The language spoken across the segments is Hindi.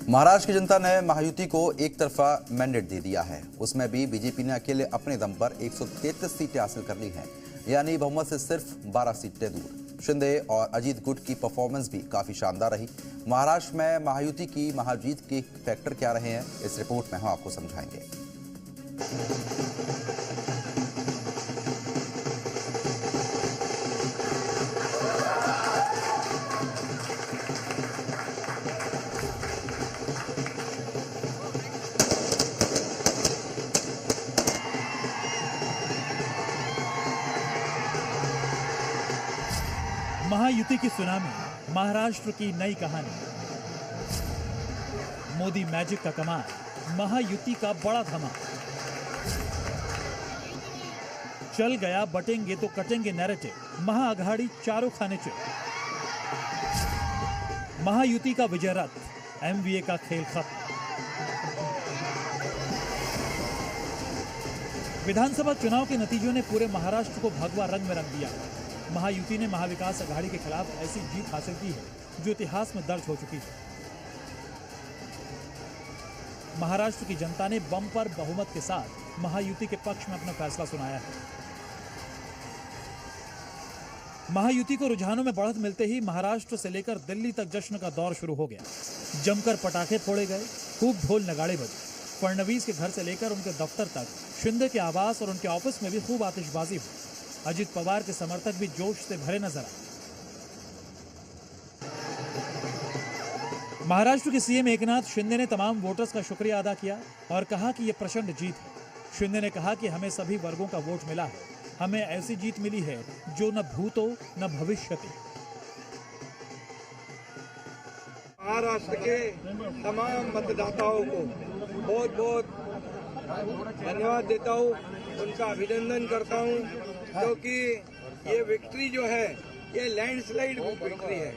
महाराष्ट्र की जनता ने महायुति को एक तरफा मैंडेट दे दिया है। उसमें भी बीजेपी ने अकेले अपने दम पर 133 सीटें हासिल कर ली हैं, यानी बहुमत से सिर्फ 12 सीटें दूर। शिंदे और अजीत गुट की परफॉर्मेंस भी काफी शानदार रही। महाराष्ट्र में महायुति की महाजीत के फैक्टर क्या रहे हैं, इस रिपोर्ट में हम आपको समझाएंगे। महायुति की सुनामी, महाराष्ट्र की नई कहानी। मोदी मैजिक का कमाल, महायुति का बड़ा धमाल। चल गया बटेंगे तो कटेंगे नैरेटिव, महाअघाड़ी चारों खाने चित। महायुति का विजय रथ, एमवीए का खेल खत्म। विधानसभा चुनाव के नतीजों ने पूरे महाराष्ट्र को भगवा रंग में रंग दिया। महायुति ने महाविकास अघाड़ी के खिलाफ ऐसी जीत हासिल की है जो इतिहास में दर्ज हो चुकी है। महाराष्ट्र की जनता ने बम्पर बहुमत के साथ महायुति के पक्ष में अपना फैसला सुनाया है। महायुति को रुझानों में बढ़त मिलते ही महाराष्ट्र से लेकर दिल्ली तक जश्न का दौर शुरू हो गया। जमकर पटाखे फोड़े गए, खूब ढोल नगाड़े बजे। फडणवीस के घर से लेकर उनके दफ्तर तक, शिंदे के आवास और उनके ऑफिस में भी खूब आतिशबाजी हुई। अजित पवार के समर्थक भी जोश से भरे नजर आए। महाराष्ट्र के सीएम एकनाथ शिंदे ने तमाम वोटर्स का शुक्रिया अदा किया और कहा कि यह प्रचंड जीत है। शिंदे ने कहा कि हमें सभी वर्गों का वोट मिला है, हमें ऐसी जीत मिली है जो न भूतो न भविष्यति। महाराष्ट्र के तमाम मतदाताओं को बहुत बहुत धन्यवाद देता हूँ, उनका अभिनंदन करता हूँ, क्योंकि ये विक्ट्री जो है ये लैंडस्लाइड विक्ट्री है।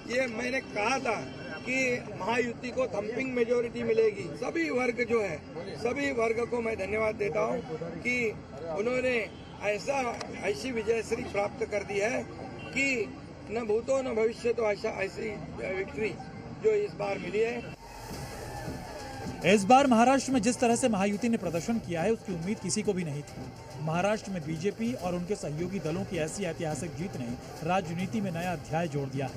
ये मैंने कहा था कि महायुति को थम्पिंग मेजोरिटी मिलेगी। सभी वर्ग जो है, सभी वर्ग को मैं धन्यवाद देता हूँ कि उन्होंने ऐसी विजयश्री प्राप्त कर दी है कि न भूतो न भविष्य तो ऐसी विक्ट्री जो इस बार मिली है। इस बार महाराष्ट्र में जिस तरह से महायुति ने प्रदर्शन किया है उसकी उम्मीद किसी को भी नहीं थी। महाराष्ट्र में बीजेपी और उनके सहयोगी दलों की ऐसी ऐतिहासिक जीत ने राजनीति में नया अध्याय जोड़ दिया है।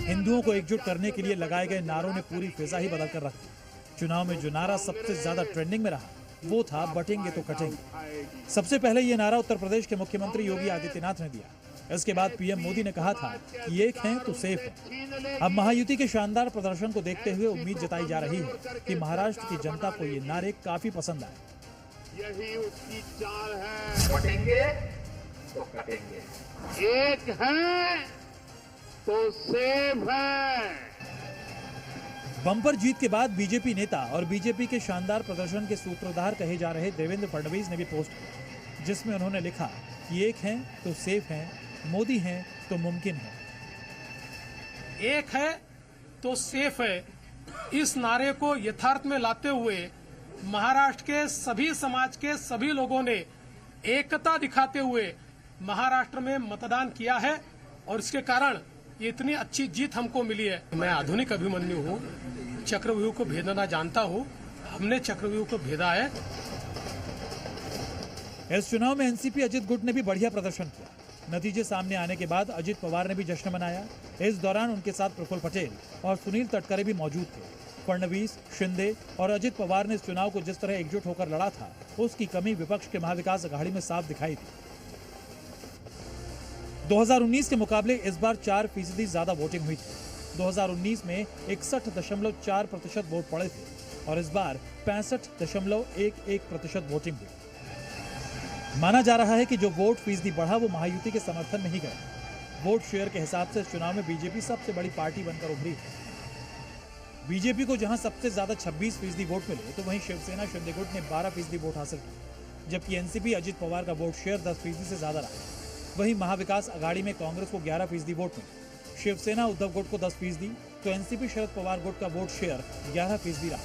हिंदुओं को एकजुट करने के लिए लगाए गए नारों ने पूरी फिजा ही बदल कर रख दी। चुनाव में जो नारा सबसे ज्यादा ट्रेंडिंग में रहा वो था बटेंगे तो कटेंगे। सबसे पहले ये नारा उत्तर प्रदेश के मुख्यमंत्री योगी आदित्यनाथ ने दिया। इसके बाद पीएम मोदी ने कहा था कि एक हैं तो सेफ है। अब महायुति के शानदार प्रदर्शन को देखते हुए उम्मीद जताई जा रही है कि महाराष्ट्र की जनता को ये नारे काफी पसंद आए। यही उसकी चाल है, बटेंगे तो कटेंगे, एक है तो सेफ है। बम्पर जीत के बाद बीजेपी नेता और बीजेपी के शानदार प्रदर्शन के सूत्रधार कहे जा रहे देवेंद्र फडणवीस ने भी पोस्ट किया, जिसमें उन्होंने लिखा कि एक हैं तो सेफ हैं, मोदी हैं तो मुमकिन है। एक है तो सेफ है, इस नारे को यथार्थ में लाते हुए महाराष्ट्र के सभी समाज के सभी लोगों ने एकता दिखाते हुए महाराष्ट्र में मतदान किया है और इसके कारण ये इतनी अच्छी जीत हमको मिली है। मैं आधुनिक अभिमन्यु हूँ, चक्रव्यूह को भेदना जानता हूँ, हमने चक्रव्यूह को भेदा है। इस चुनाव में एनसीपी अजित गुट ने भी बढ़िया प्रदर्शन किया। नतीजे सामने आने के बाद अजित पवार ने भी जश्न मनाया। इस दौरान उनके साथ प्रफुल्ल पटेल और सुनील तटकरे भी मौजूद थे। फडणवीस, शिंदे और अजित पवार ने इस चुनाव को जिस तरह एकजुट होकर लड़ा था उसकी कमी विपक्ष के महाविकास अघाड़ी में साफ दिखाई दी। 2019 के मुकाबले इस बार 4% ज्यादा वोटिंग हुई थी। 2019 में 61.4% वोट पड़े थे और इस बार 65.11% वोटिंग हुई। माना जा रहा है कि जो वोट फीसदी बढ़ा वो महायुति के समर्थन में ही गया। वोट शेयर के हिसाब से इस चुनाव में बीजेपी सबसे बड़ी पार्टी बनकर उभरी है। बीजेपी को जहां सबसे ज्यादा 26% वोट मिले तो वहीं शिवसेना शिंदे गुट ने 12% वोट हासिल किए, जबकि एनसीपी अजित पवार का वोट शेयर 10% से ज्यादा रहा। वहीं महाविकास अघाड़ी में कांग्रेस को 11% वोट मिले, शिवसेना उद्धव गुट को 10% तो एनसीपी शरद पवार गुट का वोट शेयर 11% रहा।